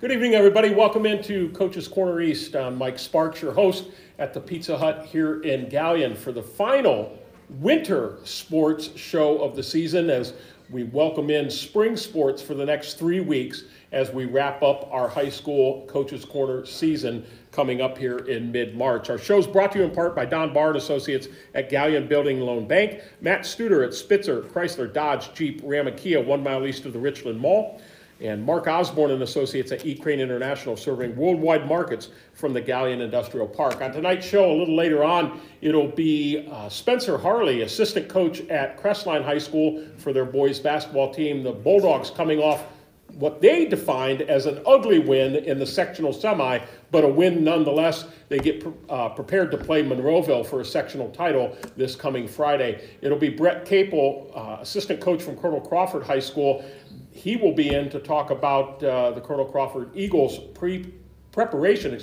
Good evening, everybody. Welcome into Coach's Corner East. I'm Mike Sparks, your host at the Pizza Hut here in Galion for the final winter sports show of the season as we welcome in spring sports for the next 3 weeks as we wrap up our high school Coach's Corner season coming up here in mid-March. Our show is brought to you in part by Don Barre & Associates at Galion Building Loan Bank, Matt Studer at Spitzer, Chrysler, Dodge, Jeep, Ram and Kia, 1 mile east of the Richland Mall, and Mark Osborne and Associates at E-Crane International, serving worldwide markets from the Galion Industrial Park. On tonight's show, a little later on, it'll be Spencer Harley, assistant coach at Crestline High School for their boys basketball team. The Bulldogs coming off what they defined as an ugly win in the sectional semi, but a win nonetheless. They get prepared to play Monroeville for a sectional title this coming Friday. It'll be Brett Capel, assistant coach from Colonel Crawford High School. He will be in to talk about the Colonel Crawford Eagles preparation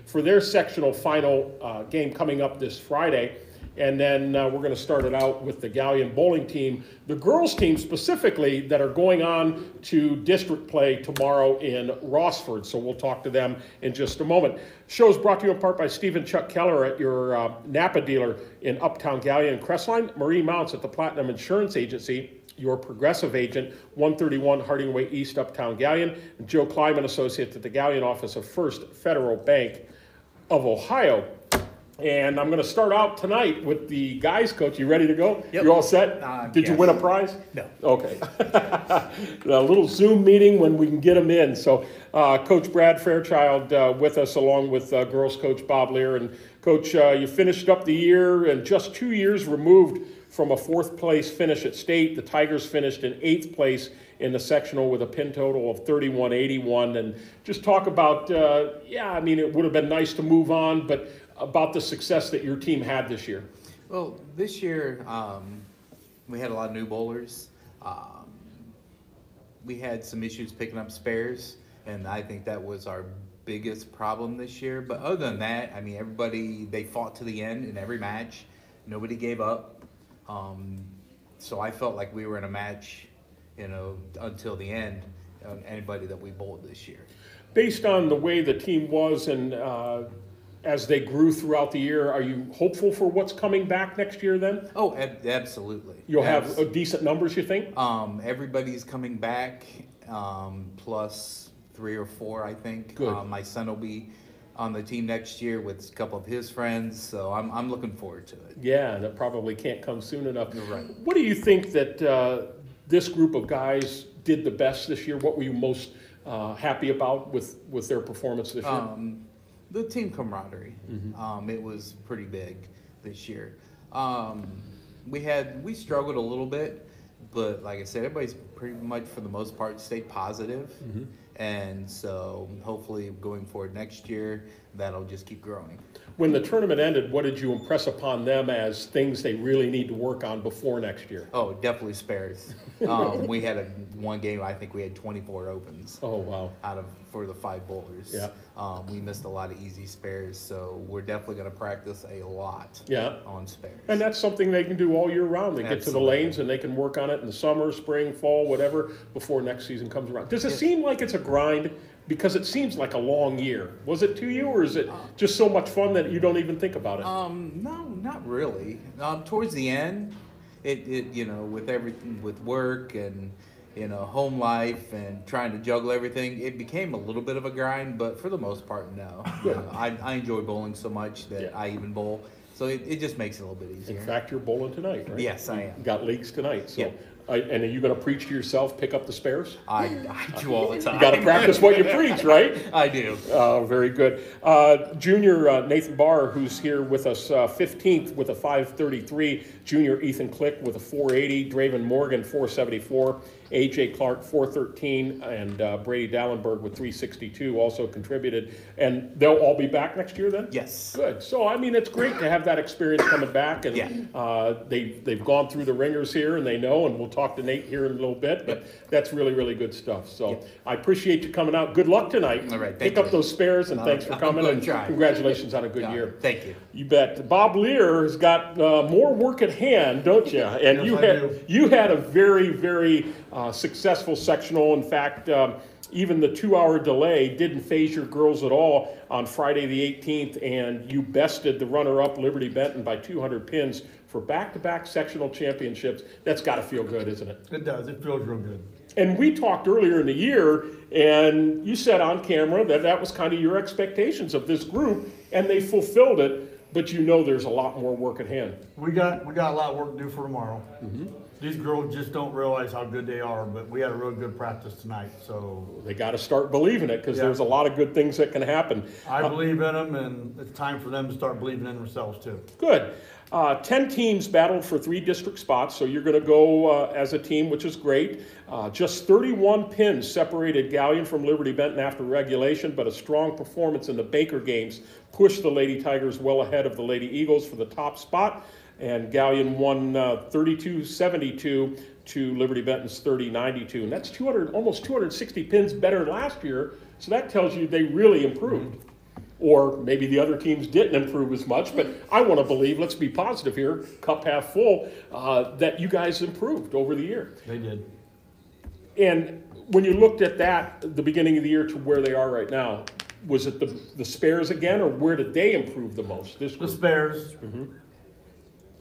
for their sectional final game coming up this Friday. And then we're going to start it out with the Galion bowling team, the girls team specifically, that are going on to district play tomorrow in Rossford. So we'll talk to them in just a moment. Show is brought to you in part by Stephen Chuck Keller at your Napa dealer in Uptown Galion and Crestline, Marie Mounts at the Platinum Insurance Agency, your Progressive agent, 131 Harding Way East, Uptown Galion, and Joe Kleiman Associates at the Galion office of First Federal Bank of Ohio. And I'm going to start out tonight with the guys coach. You ready to go? Yep. You all set? Did you win a prize? No. Okay. A little Zoom meeting when we can get them in. So Coach Brad Fairchild with us, along with girls coach Bob Lear. And Coach, you finished up the year and just 2 years removed from a 4th place finish at state. The Tigers finished in 8th place in the sectional with a pin total of 31-81. And just talk about, it would have been nice to move on, but about the success that your team had this year. Well, this year we had a lot of new bowlers. We had some issues picking up spares, and I think that was our biggest problem this year. But other than that, I mean, everybody, they fought to the end in every match. Nobody gave up. So I felt like we were in a match, until the end, anybody that we bowled this year. Based on the way the team was and as they grew throughout the year, are you hopeful for what's coming back next year then? Oh, absolutely. You'll have decent numbers, you think? Everybody's coming back, plus 3 or 4, I think. Good. My son will be on the team next year with a couple of his friends, so I'm looking forward to it. Yeah, that probably can't come soon enough. You're right. What do you think that this group of guys did the best this year? What were you most happy about with their performance this year? The team camaraderie. Mm-hmm. It was pretty big this year. We struggled a little bit, but like I said, everybody's pretty much for the most part stayed positive. Mm-hmm. And so hopefully going forward next year, that'll just keep growing. When the tournament ended, what did you impress upon them as things they really need to work on before next year? Oh, definitely spares. We had one game, I think we had 24 opens. Oh, wow. For the 5 bowlers. Yeah. We missed a lot of easy spares, so we're definitely going to practice a lot on spares. And that's something they can do all year round. They get to the lanes and they can work on it in the summer, spring, fall, whatever, before next season comes around. Does it seem like it's a grind? Because it sems like a long year. Was it to you, or is it just so much fun that you don't even think about it? No, not really. Towards the end, it with everything, with work and home life and trying to juggle everything, it became a little bit of a grind. But for the most part, no. I enjoy bowling so much that I even bowl, so it just makes it a little bit easier. In fact, you're bowling tonight, right? Yes, I am. You got leagues tonight, so. Yeah. And are you going to preach to yourself, pick up the spares? I do all the time. You got to practice what you preach, right? I do. Very good. Junior Nathan Barre, who's here with us, 15th with a 533. Junior Ethan Click with a 480. Draven Morgan, 474. A.J. Clark, 413. And Brady Dallenberg with 362 also contributed. And they'll all be back next year then? Yes. Good. So, I mean, it's great to have that experience coming back. And they've gone through the ringers here, and they know, and we'll talk to Nate here in a little bit. But that's really, really good stuff. So I appreciate you coming out. Good luck tonight. All right. Pick up those spares, and thanks for coming. And congratulations on a good year. Thank you. You bet. Bob Lear has got more work at hand, don't you? And you had a very, very successful sectional. In fact, even the 2-hour delay didn't phase your girls at all on Friday the 18th, and you bested the runner-up Liberty Benton by 200 pins for back-to-back sectional championships. That's got to feel good, isn't it? It does. It feels real good. And we talked earlier in the year, and you said on camera that that was kind of your expectations of this group, and they fulfilled it, but you know there's a lot more work at hand. We got a lot of work to do for tomorrow. These girls just don't realize how good they are, but we had a real good practice tonight, so. They got to start believing it, because Yeah. there's a lot of good things that can happen. I believe in them, and it's time for them to start believing in themselves too. Good. 10 teams battled for 3 district spots, so you're going to go as a team, which is great. Just 31 pins separated Galion from Liberty Benton after regulation, but a strong performance in the Baker games pushed the Lady Tigers well ahead of the Lady Eagles for the top spot, and Galion won 32-72 to Liberty Benton's 30-92, and that's almost 260 pins better than last year, so that tells you they really improved. Or maybe the other teams didn't improve as much, but I want to believe, let's be positive here, cup half full, that you guys improved over the year. They did. And when you looked at that, the beginning of the year to where they are right now, was it the Spares again, or where did they improve the most? This The group? Spares,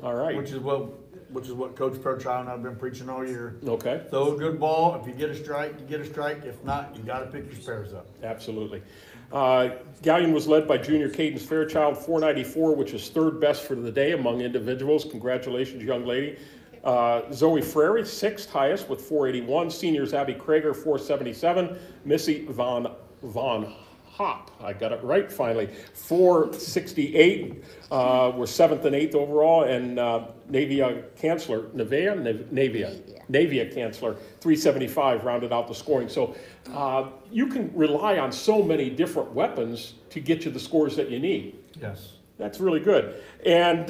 All right. which is what Coach Fairchild and I've been preaching all year. Okay. Throw a good ball. If you get a strike, you get a strike. If not, you got to pick your Spares up. Absolutely. Galion was led by junior Kadence Fairchild, 494, which is 3rd best for the day among individuals. Congratulations, young lady. Zoe Frary, 6th highest with 481. Seniors Abby Crager, 477. Missi Vonhoupe, I got it right finally, 468. We're 7th and 8th overall. And Neavia Cansler, Neavia Cansler, 375, rounded out the scoring. So you can rely on so many different weapons to get you the scores that you need. Yes. That's really good. And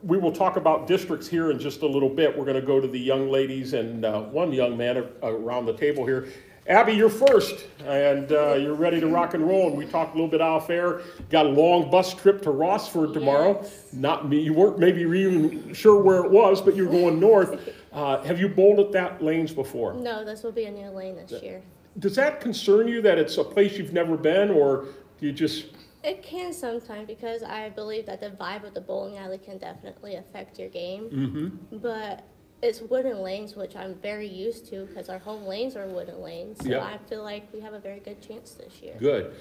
we will talk about districts here in just a little bit. We're going to go to the young ladies and one young man around the table here. Abby, you're first, and you're ready to rock and roll. And we talked a little bit off air. Got a long bus trip to Rossford tomorrow. Yes. Not me. You weren't maybe even sure where it was, but you're going north. Have you bowled at that lanes before? No, this will be a new lane this year. Does that concern you that it's a place you've never been, or do you just? It can sometimes, because I believe that the vibe of the bowling alley can definitely affect your game. But it's wooden lanes, which I'm very used to, because our home lanes are wooden lanes. So Yep. I feel like we have a very good chance this year. Good.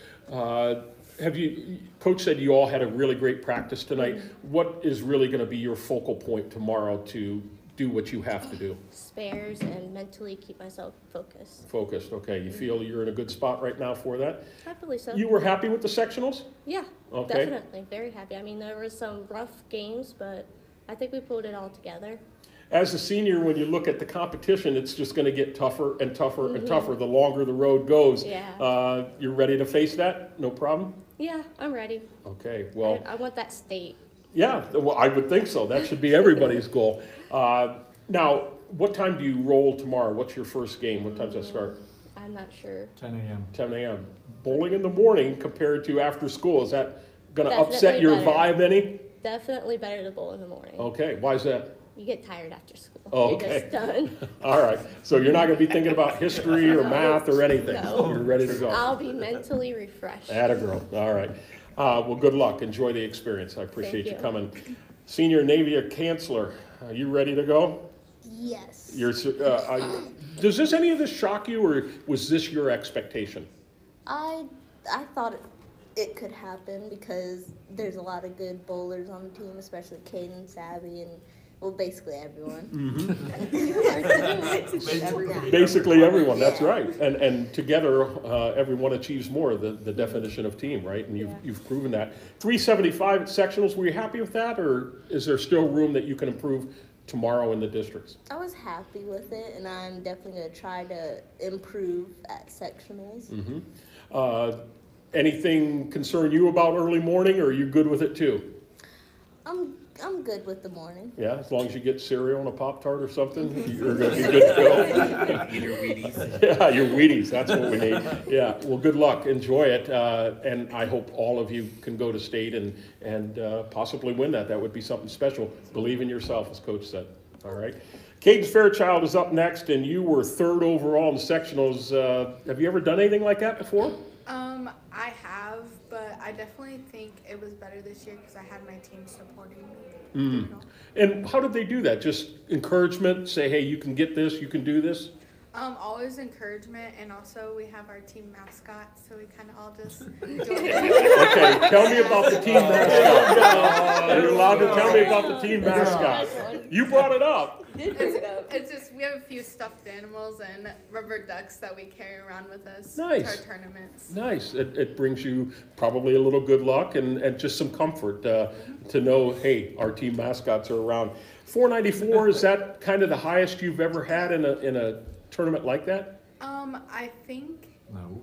Coach said you all had a really great practice tonight. What is really going to be your focal point tomorrow to do what you have to do? Spares and mentally keep myself focused. Focused, okay. You feel you're in a good spot right now for that? I believe so. You were happy with the sectionals? Yeah, Okay. definitely. Very happy. I mean, there were some rough games, but I think we pulled it all together. As a senior, when you look at the competition, it's just going to get tougher and tougher and tougher the longer the road goes. Yeah. You're ready to face that? No problem? Yeah, I'm ready. Okay, well. I want that state. Yeah, well, I would think so. That should be everybody's goal. Now, what time do you roll tomorrow? What's your first game? What time does that start? I'm not sure. 10 a.m. 10 a.m. Bowling in the morning compared to after school, is that going to Definitely upset your better. vibe any? Definitely better to bowl in the morning. Okay, why is that? You get tired after school. Oh, You're okay. just done. All right, so you're not going to be thinking about history or math or anything? No. You're ready to go? I'll be mentally refreshed. Atta girl, all right. Well, good luck. Enjoy the experience. I appreciate you you. coming. Senior Neavia Cansler, are you ready to go? Yes. Does any of this shock you, or was this your expectation? I thought it could happen because there's a lot of good bowlers on the team, especially Kadence, Abby, and well, basically everyone. Basically everyone, that's Yeah. right. And together, everyone achieves more, the definition of team, right? And Yeah. you've proven that. 375 at sectionals, were you happy with that, or is there still room that you can improve tomorrow in the districts? I was happy with it, and I'm definitely going to try to improve at sectionals. Anything concern you about early morning, or are you good with it too? I'm good with the morning. Yeah, as long as you get cereal and a Pop-Tart or something, you're going to be good to go. Eat your Wheaties. Yeah, your Wheaties, that's what we need. Yeah, well, good luck, enjoy it, and I hope all of you can go to state and possibly win that. That would be something special. Believe in yourself, as Coach said, all right? Kadence Fairchild is up next, and you were 3rd overall in the sectionals. Have you ever done anything like that before? I have, but I definitely think it was better this year because I had my team supporting me. And how did they do that? Just encouragement, say, hey, you can get this, you can do this? Always encouragement, and also we have our team mascot, so we kind of all just join in. Okay, tell me about the team mascot. You're allowed to tell me about the team mascot. You brought it up. It's just we have a few stuffed animals and rubber ducks that we carry around with us to Nice. our tournaments. Nice. It brings you probably a little good luck and just some comfort to know, hey, our team mascots are around. 494, is that kind of the highest you've ever had in a tournament like that? I think. No.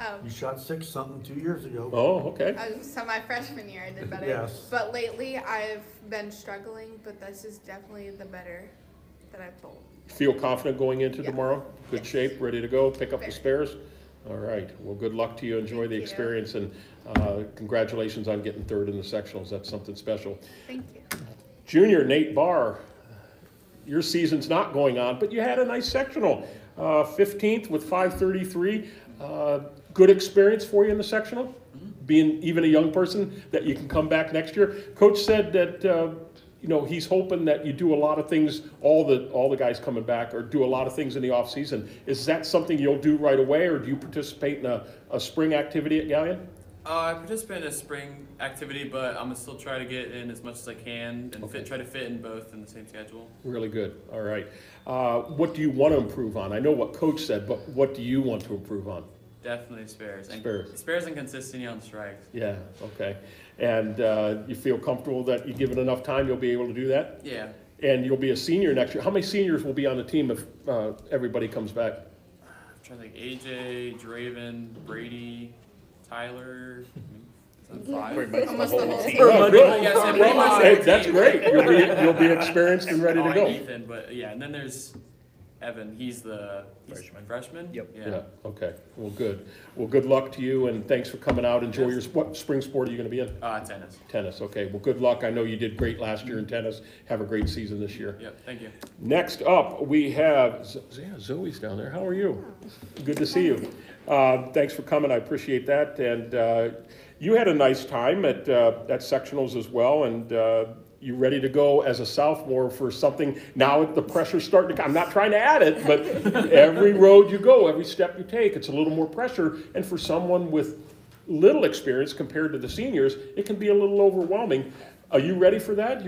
Oh. You shot 6-something 2 years ago. Oh, okay. So my freshman year I did better. Yes. But lately I've been struggling, but this is definitely the better that I've pulled. Feel confident going into Yeah. tomorrow? Good Yes. shape, ready to go, pick up the Very. spares? All right. Well, good luck to you. Enjoy Thank the you. experience, and congratulations on getting 3rd in the sectionals. That's something special. Thank you. Junior Nate Barre, your season's not going on, but you had a nice sectional. 15th with 533. Good experience for you in the sectional, being even a young person, that you can come back next year. Coach said that he's hoping that you do a lot of things, all the guys coming back, or do a lot of things in the off season. Is that something you'll do right away, or do you participate in a spring activity at Galion? I participate in a spring activity, but I'm gonna still try to get in as much as I can and try to fit in both in the same schedule. Really good. All right. What do you want to improve on? I know what Coach said, but what do you want to improve on? Definitely spares. Spares. And consistency on strikes. Yeah, okay. And you feel comfortable that you give it enough time, you'll be able to do that? Yeah. And you'll be a senior next year. How many seniors will be on the team if everybody comes back? I'm trying to think. AJ, Draven, Brady, Tyler. Almost the whole team. Oh, good. Yes, and pretty much Hey, the that's team. great. You'll be experienced and ready to go. Ethan, but yeah, and then there's Evan. He's freshman. Yep. Yeah, okay. Well, good. Well, good luck to you, and thanks for coming out. Enjoy your, what spring sport are you going to be in? Tennis. Tennis, okay. Well, good luck. I know you did great last year in tennis. Have a great season this year. Yep. Thank you. Next up, we have, Zoe's down there. How are you? Good to see you. Thanks for coming. I appreciate that. And you had a nice time at sectionals as well, and you ready to go as a sophomore for something? Now the pressure's starting to come. I'm not trying to add it, but every road you go, every step you take, it's a little more pressure. And for someone with little experience compared to the seniors, it can be a little overwhelming. Are you ready for that?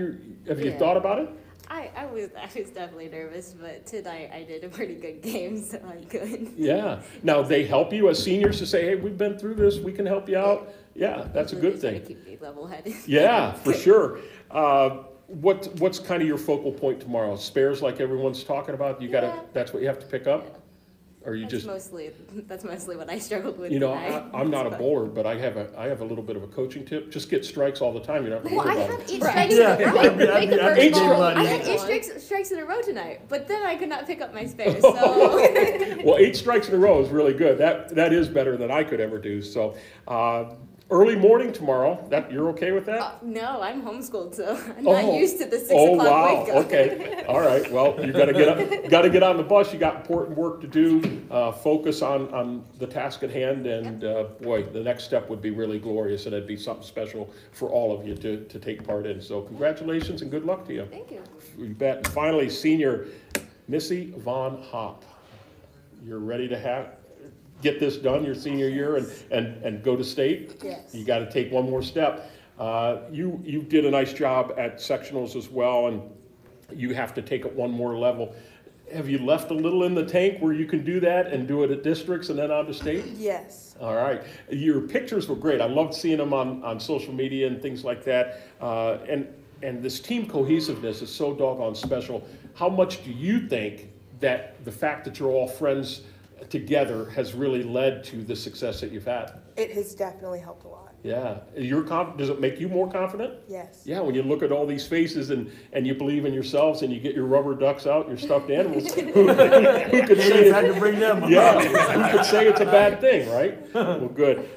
Have you thought about it? I was definitely nervous, but tonight I did a pretty good game, so I'm good. Yeah. Now they help you as seniors to say, hey, we've been through this, we can help you out. Yeah, that's a good thing. Keep me level-headed. Yeah, for sure. What's kind of your focal point tomorrow? Spares, like everyone's talking about. That's what you have to pick up, or you That's mostly what I struggled with. I'm not a bowler, but I have a little bit of a coaching tip. Just get strikes all the time. You're not going to Well, I worry about had it. 8 strikes in a row. Eight I had 8 strikes in a row tonight, but then I could not pick up my spares. So Well, 8 strikes in a row is really good. That is better than I could ever do. So. Early morning tomorrow. You're okay with that? no, I'm homeschooled, so I'm not used to the 6 o'clock wow. wake up. Okay. All right. Well, you got to get on the bus. You got important work to do. Focus on the task at hand, and boy, the next step would be really glorious, and it'd be something special for all of you to take part in. So, congratulations and good luck to you. Thank you. You bet. And finally, senior Missi Vonhoupe. You're ready to get this done your senior year and go to state? Yes. You got to take one more step. You did a nice job at sectionals as well, and you have to take it one more level. Have you left a little in the tank where you can do that and do it at districts and then on to state? Yes. All right. Your pictures were great. I loved seeing them on social media and things like that. And this team cohesiveness is so doggone special. How much do you think that the fact that you're all friends together has really led to the success that you've had? It has definitely helped a lot. Yeah. Does it make you more confident? Yes. Yeah, when you look at all these faces and you believe in yourselves and you get your rubber ducks out, your stuffed animals, who could say Had to bring them. yeah, who could say it's a bad thing, right? Well, good.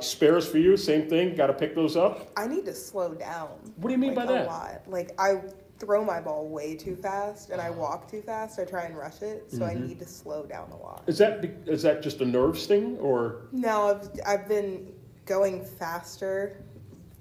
Spares for you, same thing. Got to pick those up. I need to slow down. What do you mean by that? A lot. throw my ball way too fast and I walk too fast. I try and rush it, so I need to slow down a lot. Is that just a nerves thing, or? No, I've been going faster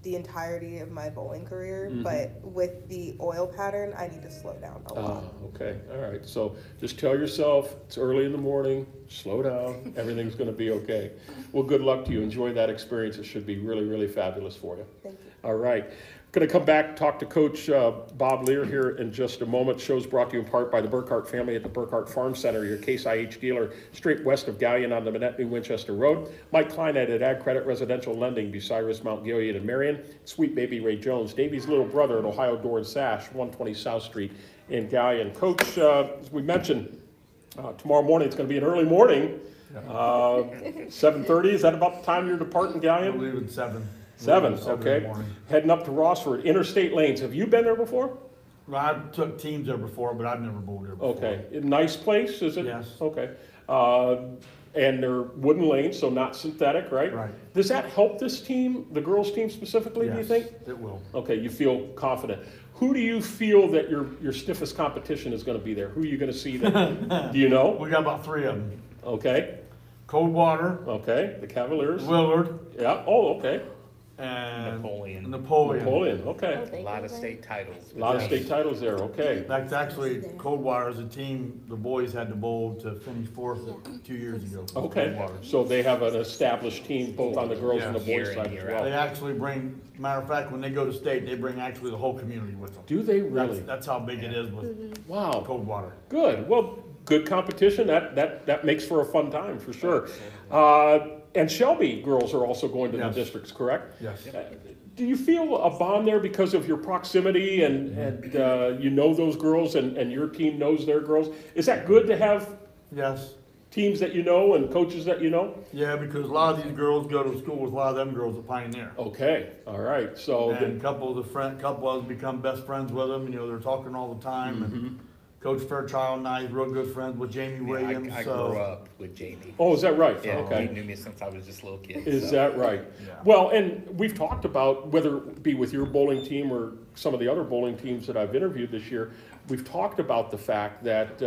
the entirety of my bowling career, but with the oil pattern, I need to slow down a lot. Okay, all right. So just tell yourself it's early in the morning, slow down, everything's going to be okay. Well, good luck to you. Enjoy that experience. It should be really, really fabulous for you. Thank you. All right. Going to come back, talk to Coach Bob Lear here in just a moment. Show's brought to you in part by the Burkhart family at the Burkhart Farm Center, your Case IH dealer, straight west of Galion on the Manette New Winchester Road. Mike Kleinett at Ag Credit Residential Lending, Bucyrus, Mount Gilead, and Marion. Sweet Baby Ray Jones, Davey's little brother at Ohio Door and Sash, 120 South Street in Galion. Coach, as we mentioned, tomorrow morning, it's going to be an early morning. 7:30, is that about the time you're departing Galion? I believe it's 7. 7, okay. Heading up to Rossford, interstate lanes. Have you been there before? Well, I took teams there before, but I've never bowled there before. Okay. Nice place, is it? Yes. Okay. And they're wooden lanes, so not synthetic, right? Right. Does that help this team, the girls' team specifically, do you think? It will. Okay, you feel confident. Who do you feel that your stiffest competition is going to be there? Who are you going to see there? Do you know? We got about 3 of them. Okay. Coldwater. Okay. The Cavaliers. Willard. Yeah. Oh, okay. And Napoleon. Napoleon. Okay. A lot of state titles. A lot of state titles there. Okay. That's actually Coldwater is a team the boys had to bowl to finish 4th 2 years ago. Okay. Coldwater. So they have an established team both on the girls and the boys side as They well. actually bring, matter of fact, when they go to state, they bring actually the whole community with them. Do they really? That's how big it is with Wow. Coldwater. Good. Well, good competition. That makes for a fun time for sure. And Shelby girls are also going to the districts, correct? Yes. Do you feel a bond there because of your proximity and you know those girls and your team knows their girls? Is that good to have Yes. teams that you know and coaches that you know? Yeah, because a lot of these girls go to school with a lot of them girls at Pioneer. Okay. All right. So And a couple of us become best friends with them. You know, they're talking all the time. And Coach Fairchild and I are real good friends with Jamie Williams. I so. grew up with Jamie. Oh, is that right? Yeah, Okay. he knew me since I was just a little kid. Is so. that right? Yeah. Well, and we've talked about, whether it be with your bowling team or some of the other bowling teams that I've interviewed this year, we've talked about the fact that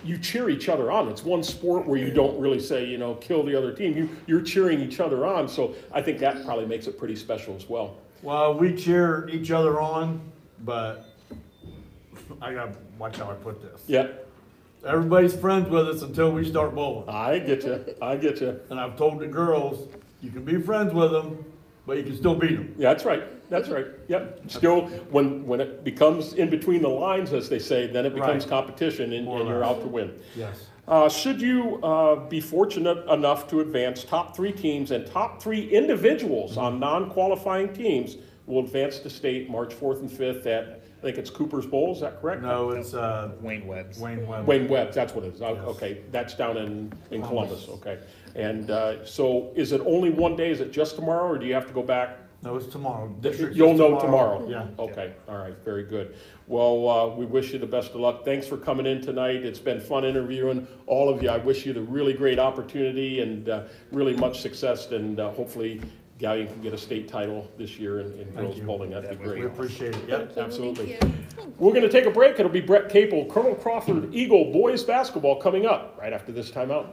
you cheer each other on. It's one sport where you don't really say, you know, kill the other team. You're cheering each other on, so I think that probably makes it pretty special as well. Well, we cheer each other on, but I got to watch how I put this. Yeah, Everybody's friends with us until we start bowling. I get you. I get you. And I've told the girls, you can be friends with them, but you can still beat them. Yeah, that's right. That's right. Yep. Still, when it becomes in between the lines, as they say, then it becomes Right. competition and you're out to win. Yes. Should you be fortunate enough to advance, top 3 teams and top 3 individuals on non-qualifying teams will advance to state March 4th and 5th at, I think it's Cooper's Bowl, is that correct? No, it's Wayne Webb's. Wayne Webb. Wayne Webb's, that's what it is. Okay, that's down in Columbus, okay. And so is it only one day? Is it just tomorrow, or do you have to go back? No, it's tomorrow. District's You'll is know tomorrow? Yeah. Okay, all right, very good. Well, we wish you the best of luck. Thanks for coming in tonight. It's been fun interviewing all of you. I wish you the really great opportunity and really much success, and hopefully Galion can get a state title this year in girls bowling. That'd be great. We appreciate it. Yep. Absolutely. Thank you. We're going to take a break. It'll be Brett Capel, Colonel Crawford Eagle boys basketball coming up right after this timeout.